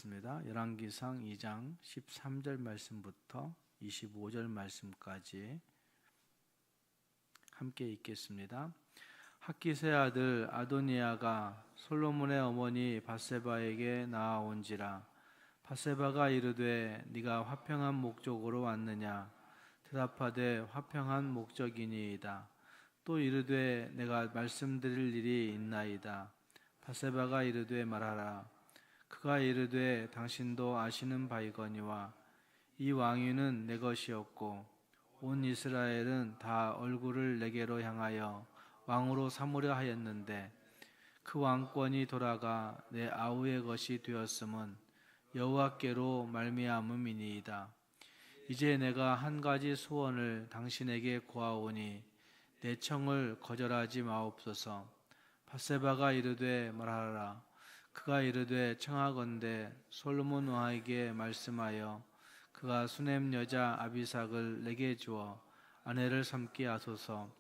읽겠습니다. 열왕기상 2장 13절 말씀부터 25절 말씀까지 함께 읽겠습니다. 학기세 아들 아도니아가 솔로몬의 어머니 밧세바에게 나아온지라. 밧세바가 이르되 네가 화평한 목적으로 왔느냐? 대답하되 화평한 목적이니이다. 또 이르되 내가 말씀드릴 일이 있나이다. 밧세바가 이르되 말하라. 그가 이르되 당신도 아시는 바이거니와 이 왕위는 내 것이었고 온 이스라엘은 다 얼굴을 내게로 향하여 왕으로 삼으려 하였는데 그 왕권이 돌아가 내 아우의 것이 되었음은 여호와께로 말미암음이니이다. 이제 내가 한 가지 소원을 당신에게 구하오니 내 청을 거절하지 마옵소서. 밧세바가 이르되 말하라. 그가 이르되 청하건대 솔로몬 왕에게 말씀하여 그가 수넴 여자 아비삭을 내게 주어 아내를 삼게 하소서.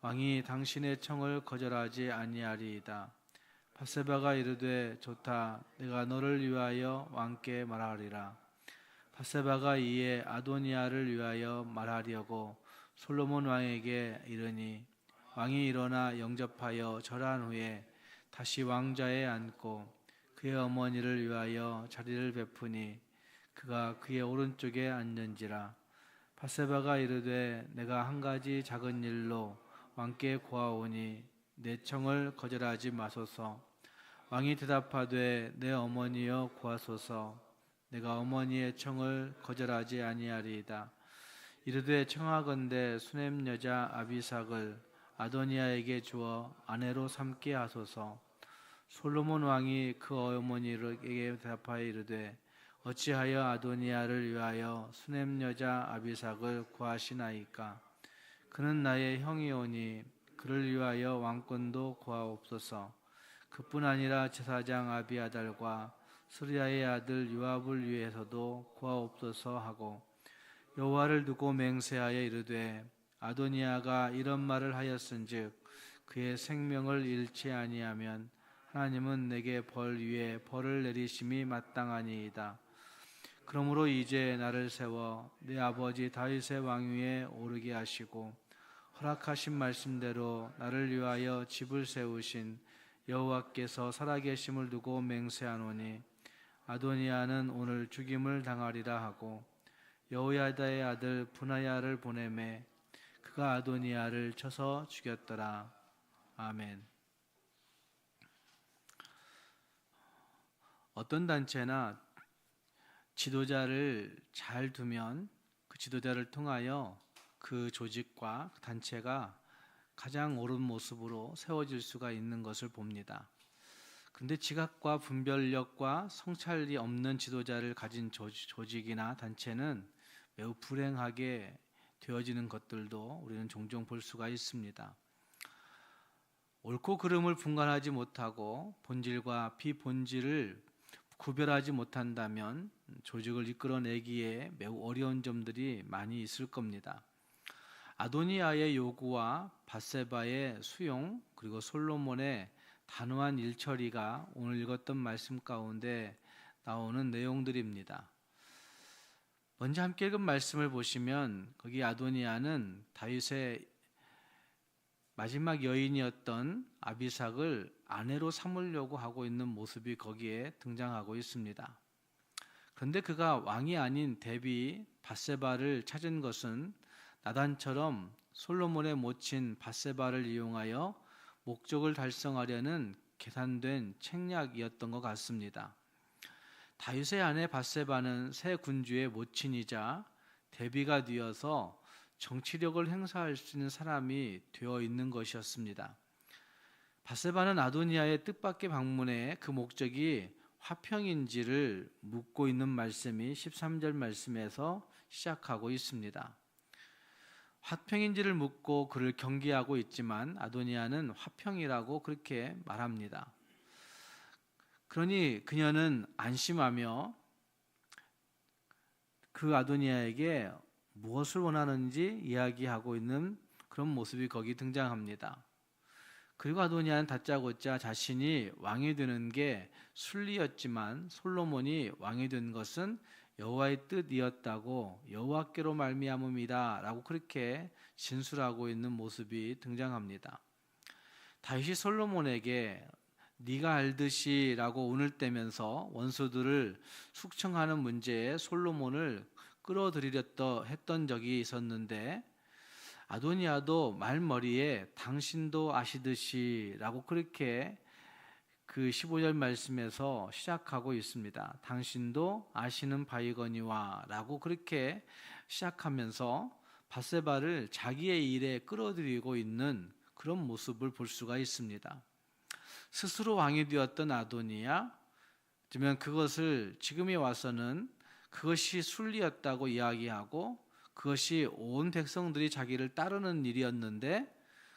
왕이 당신의 청을 거절하지 아니하리이다. 밧세바가 이르되 좋다. 내가 너를 위하여 왕께 말하리라. 밧세바가 이에 아도니아를 위하여 말하려고 솔로몬 왕에게 이르니 왕이 일어나 영접하여 절한 후에 다시 왕좌에 앉고 그의 어머니를 위하여 자리를 베푸니 그가 그의 오른쪽에 앉는지라. 밧세바가 이르되 내가 한 가지 작은 일로 왕께 구하오니 내 청을 거절하지 마소서. 왕이 대답하되 내 어머니여 구하소서. 내가 어머니의 청을 거절하지 아니하리이다. 이르되 청하건대 수넴 여자 아비삭을 아도니아에게 주어 아내로 삼게 하소서. 솔로몬 왕이 그 어머니에게 대답하여 이르되 어찌하여 아도니아를 위하여 수넴 여자 아비삭을 구하시나이까? 그는 나의 형이오니 그를 위하여 왕권도 구하옵소서. 그뿐 아니라 제사장 아비아달과 스루야의 아들 요압을 위해서도 구하옵소서 하고 여호와를 두고 맹세하여 이르되 아도니아가 이런 말을 하였은즉 그의 생명을 잃지 아니하면 하나님은 내게 벌 위에 벌을 내리심이 마땅하니이다. 그러므로 이제 나를 세워 내 아버지 다윗의 왕위에 오르게 하시고 허락하신 말씀대로 나를 위하여 집을 세우신 여호와께서 살아계심을 두고 맹세하노니 아도니아는 오늘 죽임을 당하리라 하고 여호야다의 아들 분하야를 보내매 그가 아도니아를 쳐서 죽였더라. 아멘. 어떤 단체나 지도자를 잘 두면 그 지도자를 통하여 그 조직과 단체가 가장 옳은 모습으로 세워질 수가 있는 것을 봅니다. 그런데 지각과 분별력과 성찰이 없는 지도자를 가진 조직이나 단체는 매우 불행하게 되어지는 것들도 우리는 종종 볼 수가 있습니다. 옳고 그름을 분간하지 못하고 본질과 비본질을 구별하지 못한다면 조직을 이끌어내기에 매우 어려운 점들이 많이 있을 겁니다. 아도니아의 요구와 밧세바의 수용 그리고 솔로몬의 단호한 일처리가 오늘 읽었던 말씀 가운데 나오는 내용들입니다. 먼저 함께 읽은 말씀을 보시면 거기 아도니아는 다윗의 마지막 여인이었던 아비삭을 아내로 삼으려고 하고 있는 모습이 거기에 등장하고 있습니다. 그런데 그가 왕이 아닌 대비 밧세바를 찾은 것은 나단처럼 솔로몬의 모친 밧세바를 이용하여 목적을 달성하려는 계산된 책략이었던 것 같습니다. 다윗의 아내 밧세바는 새 군주의 모친이자 대비가 되어서 정치력을 행사할 수 있는 사람이 되어 있는 것이었습니다. 밧세바는 아도니아의 뜻밖의 방문에 그 목적이 화평인지를 묻고 있는 말씀이 13절 말씀에서 시작하고 있습니다. 화평인지를 묻고 그를 경계하고 있지만 아도니아는 화평이라고 그렇게 말합니다. 그러니 그녀는 안심하며 그 아도니아에게 무엇을 원하는지 이야기하고 있는 그런 모습이 거기 등장합니다. 그리고 아도니아는 다짜고짜 자신이 왕이 되는 게 순리였지만 솔로몬이 왕이 된 것은 여호와의 뜻이었다고 여호와께로 말미암음이다라고 그렇게 진술하고 있는 모습이 등장합니다. 다윗이 솔로몬에게 네가 알듯이라고 운을 떼면서 원수들을 숙청하는 문제에 솔로몬을 끌어들이려 했던 적이 있었는데 아도니아도 말머리에 당신도 아시듯이라고 그렇게 그 15절 말씀에서 시작하고 있습니다. 당신도 아시는 바이거니와 라고 그렇게 시작하면서 밧세바를 자기의 일에 끌어들이고 있는 그런 모습을 볼 수가 있습니다. 스스로 왕이 되었던 아도니아, 그러면 그것을 지금에 와서는 그것이 순리였다고 이야기하고 그것이 온 백성들이 자기를 따르는 일이었는데,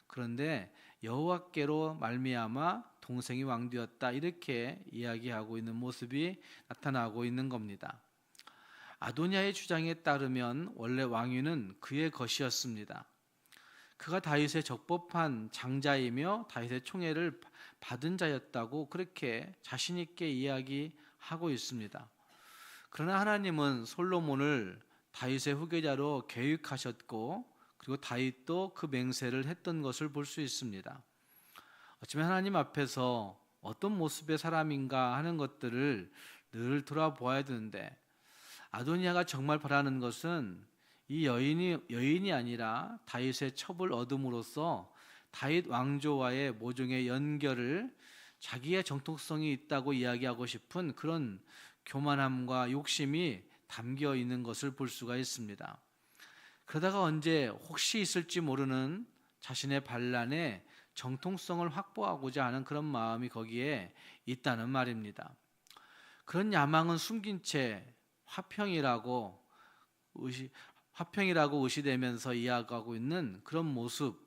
그런데 여호와께로 말미암아 동생이 왕되었다 이렇게 이야기하고 있는 모습이 나타나고 있는 겁니다. 아도니아의 주장에 따르면 원래 왕위는 그의 것이었습니다. 그가 다윗의 적법한 장자이며 다윗의 총애를 받은 자였다고 그렇게 자신 있게 이야기하고 있습니다. 그러나 하나님은 솔로몬을 다윗의 후계자로 계획하셨고 그리고 다윗도 그 맹세를 했던 것을 볼 수 있습니다. 어쩌면 하나님 앞에서 어떤 모습의 사람인가 하는 것들을 늘 돌아보아야 되는데 아도니아가 정말 바라는 것은 이 여인이 아니라 다윗의 첩을 얻음으로써 다윗 왕조와의 모종의 연결을 자기의 정통성이 있다고 이야기하고 싶은 그런 교만함과 욕심이 담겨 있는 것을 볼 수가 있습니다. 그러다가 언제 혹시 있을지 모르는 자신의 반란에 정통성을 확보하고자 하는 그런 마음이 거기에 있다는 말입니다. 그런 야망은 숨긴 채 화평이라고 의시되면서 이야기하고 있는 그런 모습,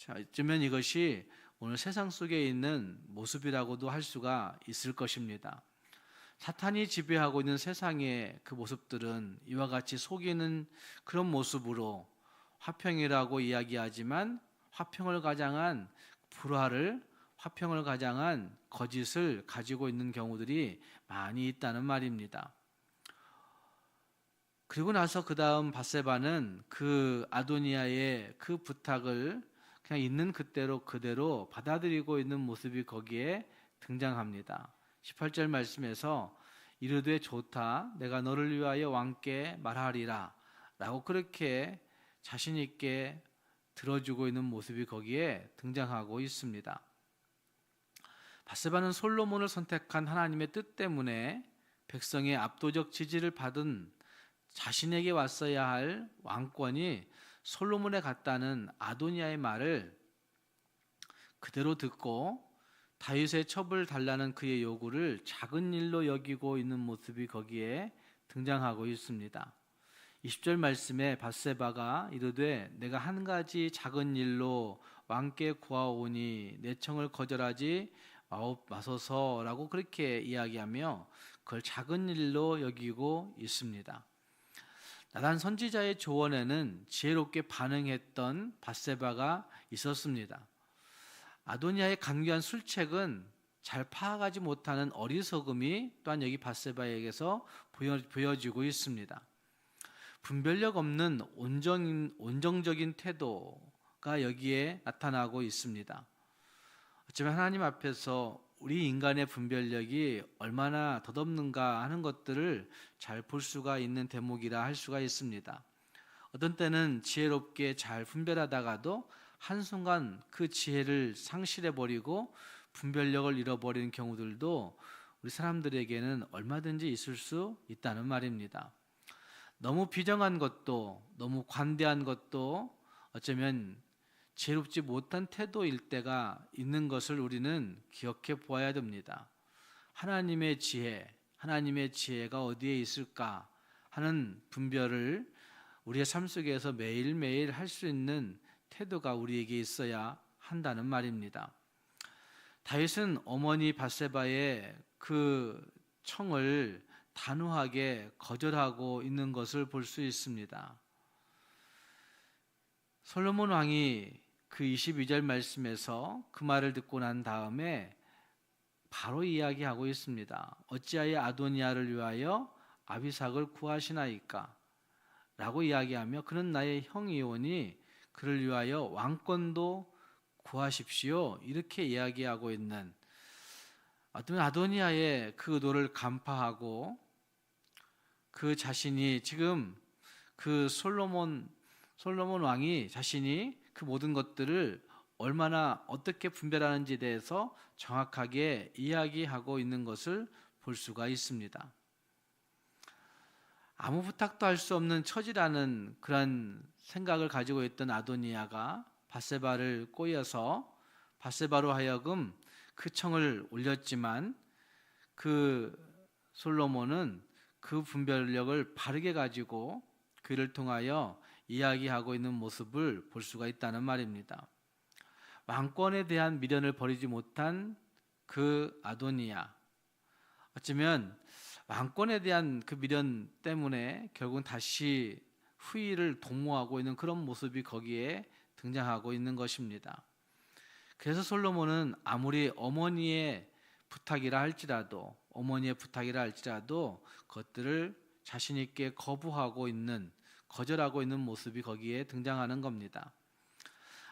어쩌면 이것이 오늘 세상 속에 있는 모습이라고도 할 수가 있을 것입니다. 사탄이 지배하고 있는 세상의 그 모습들은 이와 같이 속이는 그런 모습으로 화평이라고 이야기하지만 화평을 가장한 불화를, 화평을 가장한 거짓을 가지고 있는 경우들이 많이 있다는 말입니다. 그리고 나서 그 다음 밧세바는 그 아도니아의 그 부탁을 그냥 있는 그대로 받아들이고 있는 모습이 거기에 등장합니다. 18절 말씀에서 이르되 좋다 내가 너를 위하여 왕께 말하리라 라고 그렇게 자신 있게 들어주고 있는 모습이 거기에 등장하고 있습니다. 밧세바는 솔로몬을 선택한 하나님의 뜻 때문에 백성의 압도적 지지를 받은 자신에게 왔어야 할 왕권이 솔로몬에 갔다는 아도니아의 말을 그대로 듣고 다윗의 첩을 달라는 그의 요구를 작은 일로 여기고 있는 모습이 거기에 등장하고 있습니다. 20절 말씀에 밧세바가 이르되 내가 한 가지 작은 일로 왕께 구하오니 내 청을 거절하지 마소서라고 그렇게 이야기하며 그걸 작은 일로 여기고 있습니다. 나단 선지자의 조언에는 지혜롭게 반응했던 밧세바가 있었습니다. 아도니아의 간교한 술책은 잘 파악하지 못하는 어리석음이 또한 여기 밧세바에게서 보여지고 있습니다. 분별력 없는 온정적인 태도가 여기에 나타나고 있습니다. 어쩌면 하나님 앞에서 우리 인간의 분별력이 얼마나 덧없는가 하는 것들을 잘 볼 수가 있는 대목이라 할 수가 있습니다. 어떤 때는 지혜롭게 잘 분별하다가도 한순간 그 지혜를 상실해버리고 분별력을 잃어버리는 경우들도 우리 사람들에게는 얼마든지 있을 수 있다는 말입니다. 너무 비정한 것도 너무 관대한 것도 어쩌면 지혜롭지 못한 태도일 때가 있는 것을 우리는 기억해 보아야 됩니다. 하나님의 지혜가 어디에 있을까 하는 분별을 우리의 삶 속에서 매일매일 할 수 있는 태도가 우리에게 있어야 한다는 말입니다. 다윗은 어머니 밧세바의 그 청을 단호하게 거절하고 있는 것을 볼 수 있습니다. 솔로몬 왕이 그 22절 말씀에서 그 말을 듣고 난 다음에 바로 이야기하고 있습니다. 어찌하여 아도니아를 위하여 아비삭을 구하시나이까? 라고 이야기하며 그는 나의 형이오니 그를 위하여 왕권도 구하십시오. 이렇게 이야기하고 있는, 어떤 아도니아의 그 의도를 간파하고 그 자신이 지금 그 솔로몬 왕이 자신이 그 모든 것들을 얼마나 어떻게 분별하는지에 대해서 정확하게 이야기하고 있는 것을 볼 수가 있습니다. 아무 부탁도 할 수 없는 처지라는 그런 생각을 가지고 있던 아도니아가 밧세바를 꼬여서 밧세바로 하여금 그 청을 올렸지만 그 솔로몬은 그 분별력을 바르게 가지고 그를 통하여 이야기하고 있는 모습을 볼 수가 있다는 말입니다. 왕권에 대한 미련을 버리지 못한 그 아도니아, 어쩌면 왕권에 대한 그 미련 때문에 결국은 다시 후위를 도모하고 있는 그런 모습이 거기에 등장하고 있는 것입니다. 그래서 솔로몬은 아무리 어머니의 부탁이라 할지라도 그것들을 자신 있게 거절하고 있는 모습이 거기에 등장하는 겁니다.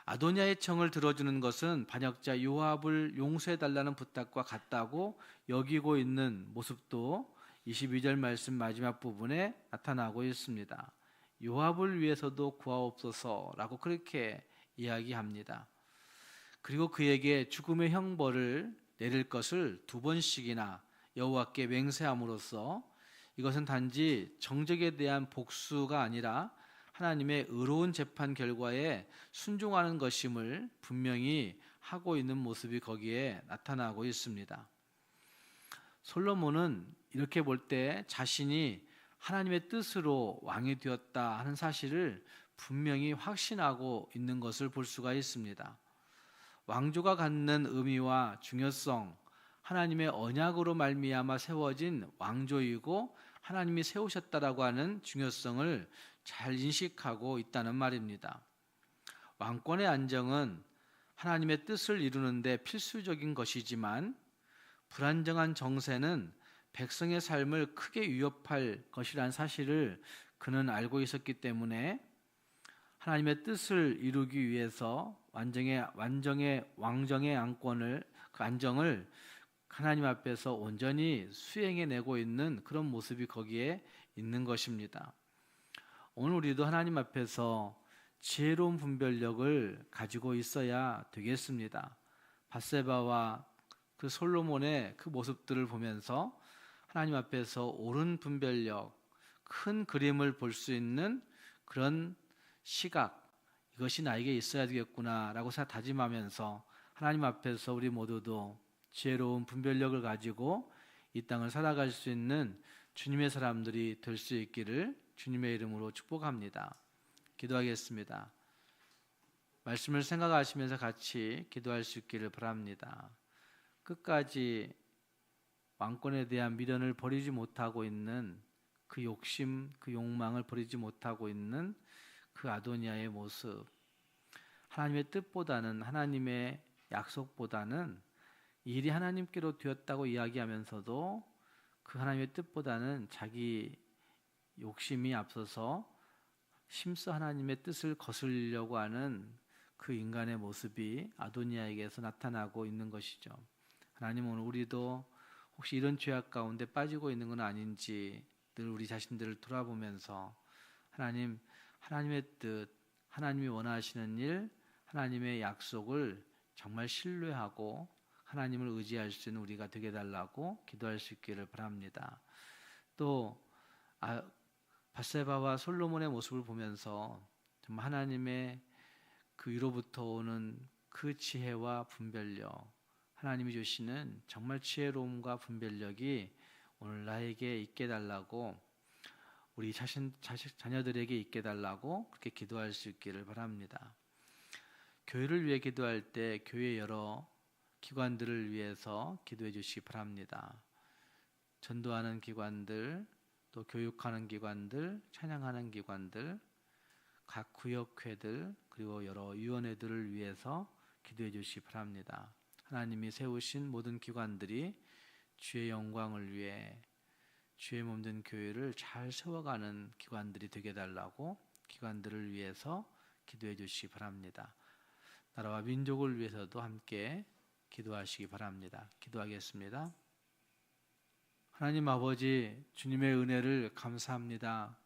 아도니아의 청을 들어주는 것은 반역자 요압을 용서해달라는 부탁과 같다고 여기고 있는 모습도 22절 말씀 마지막 부분에 나타나고 있습니다. 요압을 위해서도 구하옵소서라고 그렇게 이야기합니다. 그리고 그에게 죽음의 형벌을 내릴 것을 2번씩이나 여호와께 맹세함으로써 이것은 단지 정적에 대한 복수가 아니라 하나님의 의로운 재판 결과에 순종하는 것임을 분명히 하고 있는 모습이 거기에 나타나고 있습니다. 솔로몬은 이렇게 볼 때 자신이 하나님의 뜻으로 왕이 되었다 하는 사실을 분명히 확신하고 있는 것을 볼 수가 있습니다. 왕조가 갖는 의미와 중요성, 하나님의 언약으로 말미암아 세워진 왕조이고 하나님이 세우셨다라고 하는 중요성을 잘 인식하고 있다는 말입니다. 왕권의 안정은 하나님의 뜻을 이루는 데 필수적인 것이지만 불안정한 정세는 백성의 삶을 크게 위협할 것이라는 사실을 그는 알고 있었기 때문에 하나님의 뜻을 이루기 위해서 왕정의 안정을 하나님 앞에서 온전히 수행해내고 있는 그런 모습이 거기에 있는 것입니다. 오늘 우리도 하나님 앞에서 지혜로운 분별력을 가지고 있어야 되겠습니다. 밧세바와 그 솔로몬의 그 모습들을 보면서 하나님 앞에서 옳은 분별력, 큰 그림을 볼 수 있는 그런 시각, 이것이 나에게 있어야 되겠구나라고 다짐하면서 하나님 앞에서 우리 모두도 지혜로운 분별력을 가지고 이 땅을 살아갈 수 있는 주님의 사람들이 될 수 있기를 주님의 이름으로 축복합니다. 기도하겠습니다. 말씀을 생각하시면서 같이 기도할 수 있기를 바랍니다. 끝까지 왕권에 대한 미련을 버리지 못하고 있는 그 욕심, 그 욕망을 버리지 못하고 있는 그 아도니아의 모습, 하나님의 뜻보다는, 하나님의 약속보다는 이 일이 하나님께로 되었다고 이야기하면서도 그 하나님의 뜻보다는 자기 욕심이 앞서서 심써 하나님의 뜻을 거스르려고 하는 그 인간의 모습이 아도니아에게서 나타나고 있는 것이죠. 하나님, 오늘 우리도 혹시 이런 죄악 가운데 빠지고 있는 건 아닌지 늘 우리 자신들을 돌아보면서 하나님의 뜻, 하나님이 원하시는 일, 하나님의 약속을 정말 신뢰하고 하나님을 의지할 수 있는 우리가 되게 달라고 기도할 수 있기를 바랍니다. 또 밧세바와 솔로몬의 모습을 보면서 정말 하나님의 그 위로부터 오는 그 지혜와 분별력, 하나님이 주시는 정말 지혜로움과 분별력이 오늘 나에게 있게 달라고, 우리 자녀들에게 있게 달라고 그렇게 기도할 수 있기를 바랍니다. 교회를 위해 기도할 때 교회 여러 기관들을 위해서 기도해 주시기 바랍니다. 전도하는 기관들, 또 교육하는 기관들, 찬양하는 기관들, 각 구역회들 그리고 여러 위원회들을 위해서 기도해 주시기 바랍니다. 하나님이 세우신 모든 기관들이 주의 영광을 위해 주의 몸된 교회를 잘 세워가는 기관들이 되게 달라고 기관들을 위해서 기도해 주시기 바랍니다. 나라와 민족을 위해서도 함께 기도하시기 바랍니다. 기도하겠습니다. 하나님 아버지, 주님의 은혜를 감사합니다.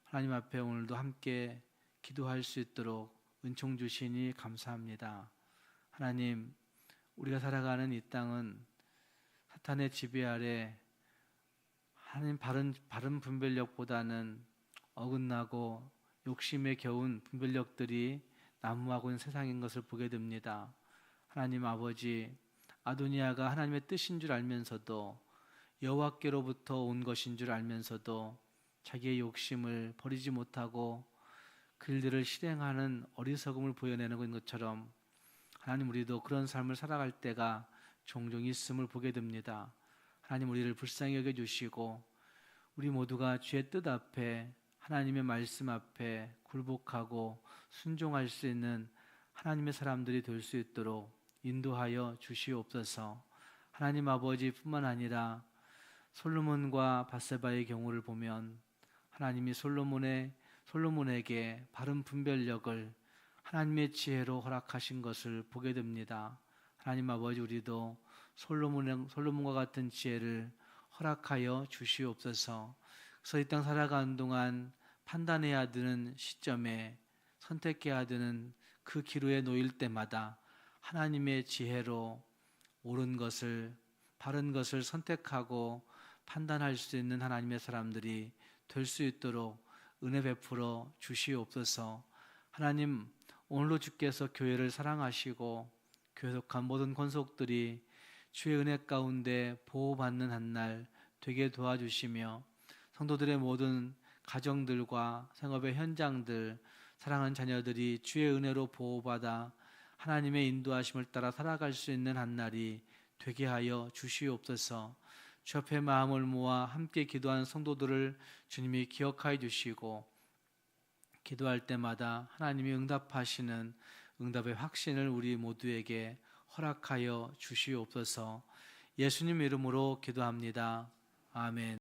하나님 앞에 오늘도 함께 기도할 수 있도록 은총 주시니 감사합니다. 하나님, 우리가 살아가는 이 땅은 사탄의 지배 아래 하나님 바른 분별력보다는 어긋나고 욕심에 겨운 분별력들이 난무하고 있는 세상인 것을 보게 됩니다. 하나님 아버지, 아도니아가 하나님의 뜻인 줄 알면서도 여호와께로부터 온 것인 줄 알면서도 자기의 욕심을 버리지 못하고 그 일들을 실행하는 어리석음을 보여내는 것처럼 하나님, 우리도 그런 삶을 살아갈 때가 종종 있음을 보게 됩니다. 하나님, 우리를 불쌍히 여겨주시고 우리 모두가 주의 뜻 앞에 하나님의 말씀 앞에 굴복하고 순종할 수 있는 하나님의 사람들이 될 수 있도록 인도하여 주시옵소서. 하나님 아버지 뿐만 아니라 솔로몬과 밧세바의 경우를 보면 하나님이 솔로몬에게 바른 분별력을 하나님의 지혜로 허락하신 것을 보게 됩니다. 하나님 아버지, 우리도 솔로몬과 같은 지혜를 허락하여 주시옵소서. 그래서 이 땅 살아가는 동안 판단해야 되는 시점에, 선택해야 되는 그 기로에 놓일 때마다 하나님의 지혜로 옳은 것을, 바른 것을 선택하고 판단할 수 있는 하나님의 사람들이 될 수 있도록 은혜 베풀어 주시옵소서. 하나님, 오늘도 주께서 교회를 사랑하시고 교회 속한 모든 권속들이 주의 은혜 가운데 보호받는 한날 되게 도와주시며 성도들의 모든 가정들과 생업의 현장들, 사랑하는 자녀들이 주의 은혜로 보호받아 하나님의 인도하심을 따라 살아갈 수 있는 한날이 되게 하여 주시옵소서. 주 앞에 마음을 모아 함께 기도한 성도들을 주님이 기억하여 주시고 기도할 때마다 하나님이 응답하시는 응답의 확신을 우리 모두에게 허락하여 주시옵소서. 예수님 이름으로 기도합니다. 아멘.